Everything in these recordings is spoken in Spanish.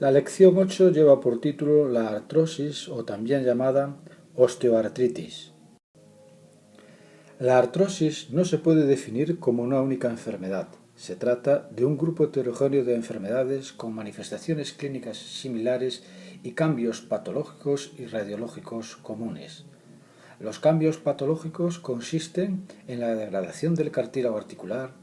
La lección 8 lleva por título la artrosis o también llamada osteoartritis. La artrosis no se puede definir como una única enfermedad. Se trata de un grupo heterogéneo de enfermedades con manifestaciones clínicas similares y cambios patológicos y radiológicos comunes. Los cambios patológicos consisten en la degradación del cartílago articular,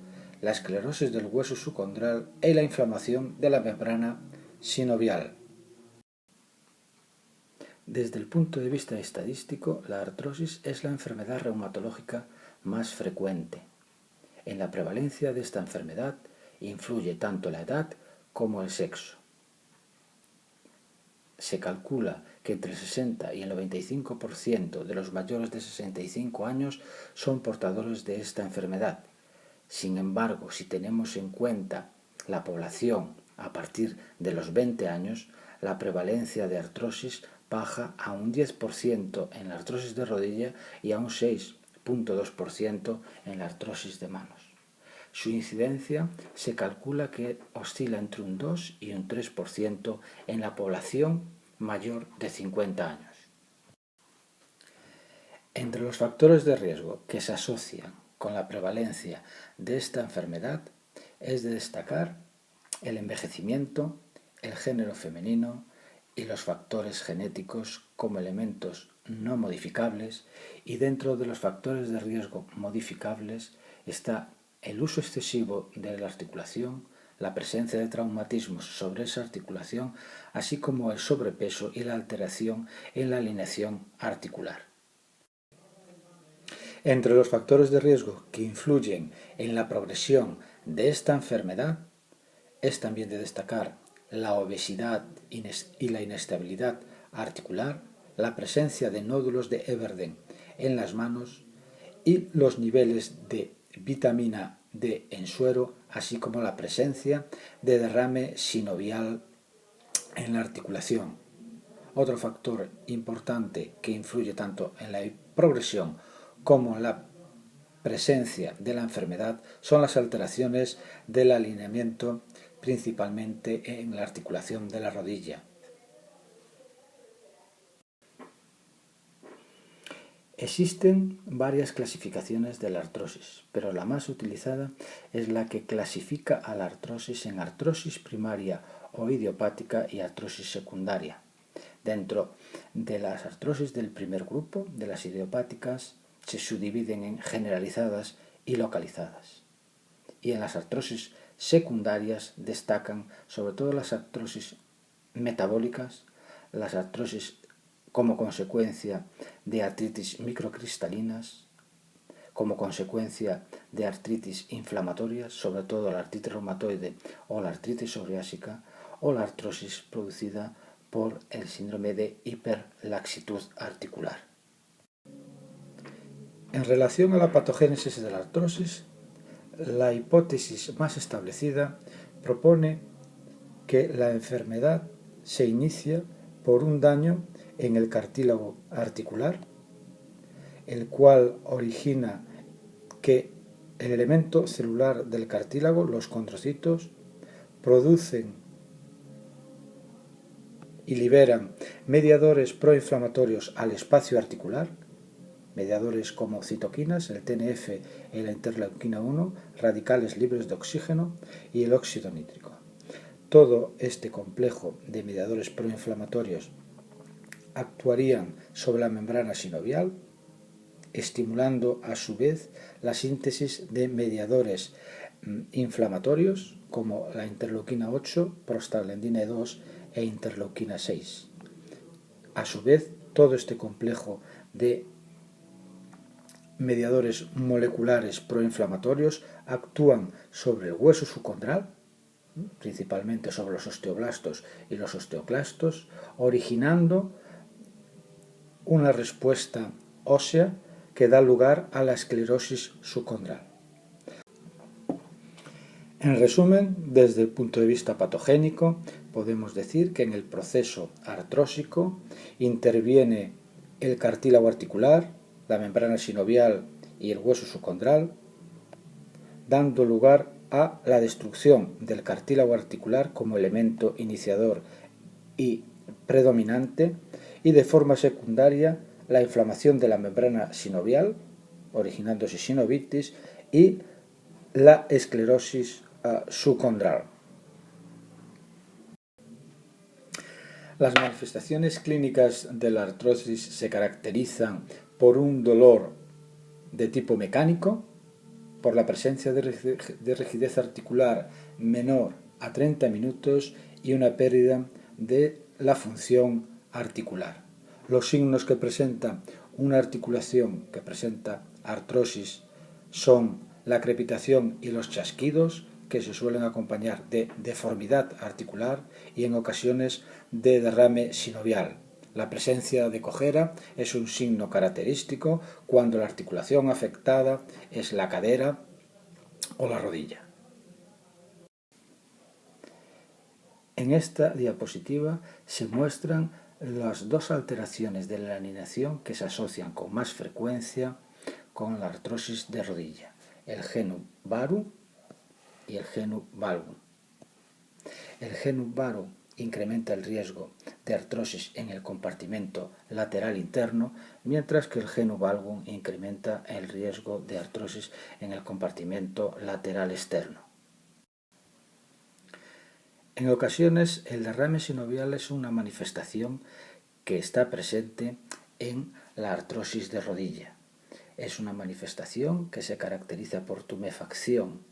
la esclerosis del hueso subcondral y la inflamación de la membrana sinovial. Desde el punto de vista estadístico, la artrosis es la enfermedad reumatológica más frecuente. En la prevalencia de esta enfermedad influye tanto la edad como el sexo. Se calcula que entre el 60 y el 95% de los mayores de 65 años son portadores de esta enfermedad. Sin embargo, si tenemos en cuenta la población a partir de los 20 años, la prevalencia de artrosis baja a un 10% en la artrosis de rodilla y a un 6,2% en la artrosis de manos. Su incidencia se calcula que oscila entre un 2 y un 3% en la población mayor de 50 años. Entre los factores de riesgo que se asocian con la prevalencia de esta enfermedad es de destacar el envejecimiento, el género femenino y los factores genéticos como elementos no modificables, y dentro de los factores de riesgo modificables está el uso excesivo de la articulación, la presencia de traumatismos sobre esa articulación, así como el sobrepeso y la alteración en la alineación articular. Entre los factores de riesgo que influyen en la progresión de esta enfermedad es también de destacar la obesidad y la inestabilidad articular, la presencia de nódulos de Everden en las manos y los niveles de vitamina D en suero, así como la presencia de derrame sinovial en la articulación. Otro factor importante que influye tanto en la progresión como en la presencia de la enfermedad son las alteraciones del alineamiento, principalmente en la articulación de la rodilla. Existen varias clasificaciones de la artrosis, pero la más utilizada es la que clasifica a la artrosis en artrosis primaria o idiopática y artrosis secundaria. Dentro de las artrosis del primer grupo, de las idiopáticas, se subdividen en generalizadas y localizadas. Y en las artrosis secundarias destacan sobre todo las artrosis metabólicas, las artrosis como consecuencia de artritis microcristalinas, como consecuencia de artritis inflamatorias, sobre todo la artritis reumatoide o la artritis psoriásica, o la artrosis producida por el síndrome de hiperlaxitud articular. En relación a la patogénesis de la artrosis, la hipótesis más establecida propone que la enfermedad se inicia por un daño en el cartílago articular, el cual origina que el elemento celular del cartílago, los condrocitos, producen y liberan mediadores proinflamatorios al espacio articular, mediadores como citoquinas, el TNF y la interleuquina 1, radicales libres de oxígeno y el óxido nítrico. Todo este complejo de mediadores proinflamatorios actuarían sobre la membrana sinovial, estimulando a su vez la síntesis de mediadores inflamatorios como la interleuquina 8, prostaglandina 2 e interleuquina 6. A su vez, todo este complejo de mediadores moleculares proinflamatorios actúan sobre el hueso subcondral, principalmente sobre los osteoblastos y los osteoclastos, originando una respuesta ósea que da lugar a la esclerosis subcondral. En resumen, desde el punto de vista patogénico, podemos decir que en el proceso artrósico interviene el cartílago articular, la membrana sinovial y el hueso subcondral, dando lugar a la destrucción del cartílago articular como elemento iniciador y predominante, y de forma secundaria la inflamación de la membrana sinovial, originándose sinovitis, y la esclerosis subcondral. Las manifestaciones clínicas de la artrosis se caracterizan por un dolor de tipo mecánico, por la presencia de rigidez articular menor a 30 minutos y una pérdida de la función articular. Los signos que presenta una articulación que presenta artrosis son la crepitación y los chasquidos, que se suelen acompañar de deformidad articular y en ocasiones de derrame sinovial. La presencia de cojera es un signo característico cuando la articulación afectada es la cadera o la rodilla. En esta diapositiva se muestran las dos alteraciones de la alineación que se asocian con más frecuencia con la artrosis de rodilla, el genu varu y el genu valgum. El genu varu incrementa el riesgo de artrosis en el compartimento lateral interno, mientras que el genu valgum incrementa el riesgo de artrosis en el compartimento lateral externo. En ocasiones, el derrame sinovial es una manifestación que está presente en la artrosis de rodilla. Es una manifestación que se caracteriza por tumefacción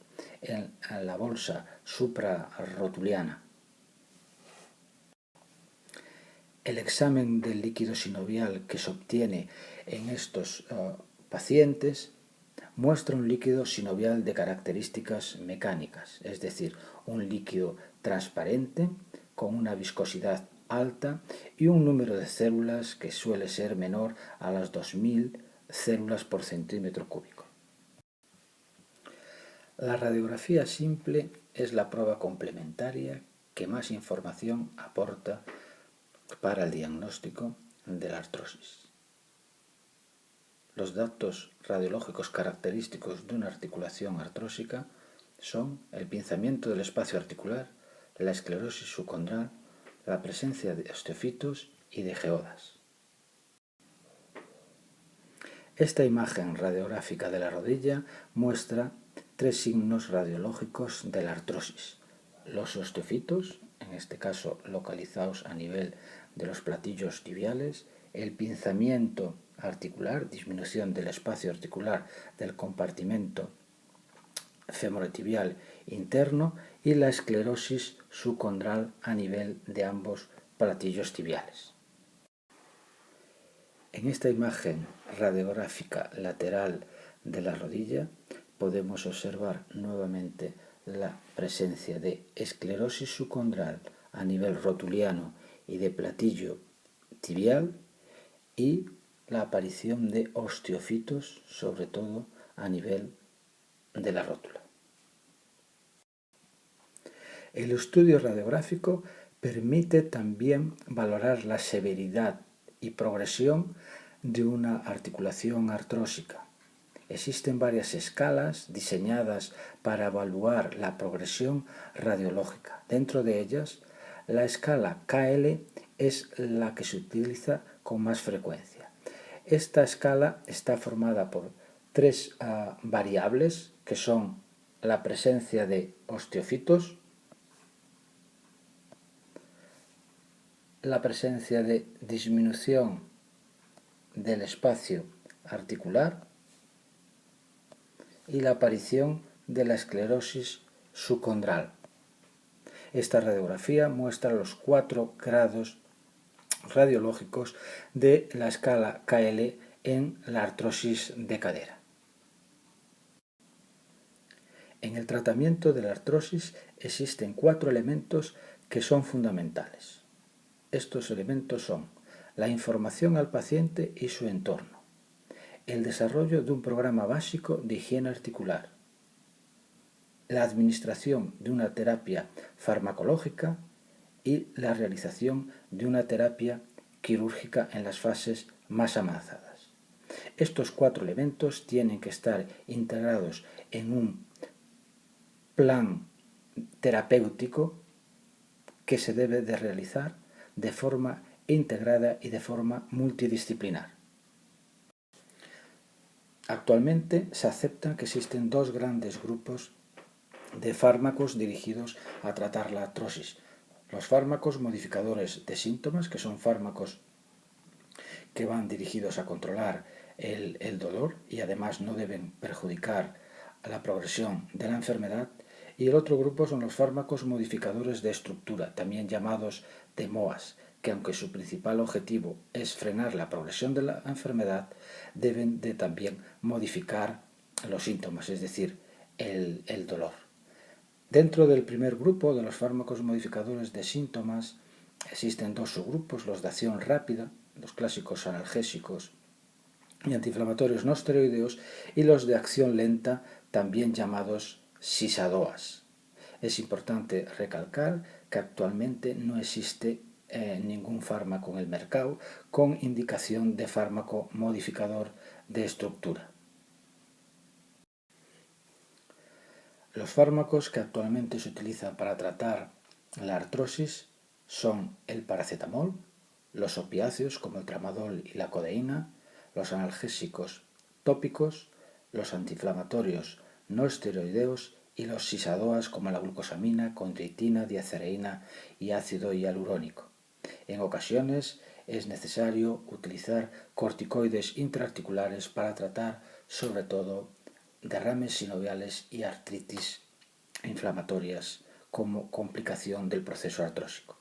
en la bolsa suprarrotuliana. El examen del líquido sinovial que se obtiene en estos pacientes muestra un líquido sinovial de características mecánicas, es decir, un líquido transparente con una viscosidad alta y un número de células que suele ser menor a las 2000 células por centímetro cúbico. La radiografía simple es la prueba complementaria que más información aporta para el diagnóstico de la artrosis. Los datos radiológicos característicos de una articulación artrósica son el pinzamiento del espacio articular, la esclerosis subcondral, la presencia de osteofitos y de geodas. Esta imagen radiográfica de la rodilla muestra tres signos radiológicos de la artrosis. Los osteofitos, en este caso localizados a nivel de los platillos tibiales, el pinzamiento articular, disminución del espacio articular del compartimento femorotibial interno y la esclerosis subcondral a nivel de ambos platillos tibiales. En esta imagen radiográfica lateral de la rodilla podemos observar nuevamente la presencia de esclerosis subcondral a nivel rotuliano y de platillo tibial y la aparición de osteofitos, sobre todo a nivel de la rótula. El estudio radiográfico permite también valorar la severidad y progresión de una articulación artrósica. Existen varias escalas diseñadas para evaluar la progresión radiológica. Dentro de ellas, la escala KL es la que se utiliza con más frecuencia. Esta escala está formada por tres variables que son la presencia de osteofitos, la presencia de disminución del espacio articular y la aparición de la esclerosis subcondral. Esta radiografía muestra los 4 grados radiológicos de la escala KL en la artrosis de cadera. En el tratamiento de la artrosis existen 4 elementos que son fundamentales. Estos elementos son la información al paciente y su entorno, el desarrollo de un programa básico de higiene articular, la administración de una terapia farmacológica y la realización de una terapia quirúrgica en las fases más avanzadas. Estos 4 elementos tienen que estar integrados en un plan terapéutico que se debe de realizar de forma integrada y de forma multidisciplinar. Actualmente se acepta que existen dos grandes grupos de fármacos dirigidos a tratar la artrosis. Los fármacos modificadores de síntomas, que son fármacos que van dirigidos a controlar el dolor y además no deben perjudicar la progresión de la enfermedad. Y el otro grupo son los fármacos modificadores de estructura, también llamados de MOAs, que aunque su principal objetivo es frenar la progresión de la enfermedad, deben de también modificar los síntomas, es decir, el dolor. Dentro del primer grupo de los fármacos modificadores de síntomas existen dos subgrupos, los de acción rápida, los clásicos analgésicos y antiinflamatorios no esteroideos, y los de acción lenta, también llamados SISADOAs. Es importante recalcar que actualmente no existe ningún fármaco en el mercado con indicación de fármaco modificador de estructura. Los fármacos que actualmente se utilizan para tratar la artrosis son el paracetamol, los opiáceos como el tramadol y la codeína, los analgésicos tópicos, los antiinflamatorios no esteroideos y los SISADOAs como la glucosamina, condroitina, diacereína y ácido hialurónico. En ocasiones es necesario utilizar corticoides intraarticulares para tratar sobre todo derrames sinoviales y artritis inflamatorias como complicación del proceso artrósico.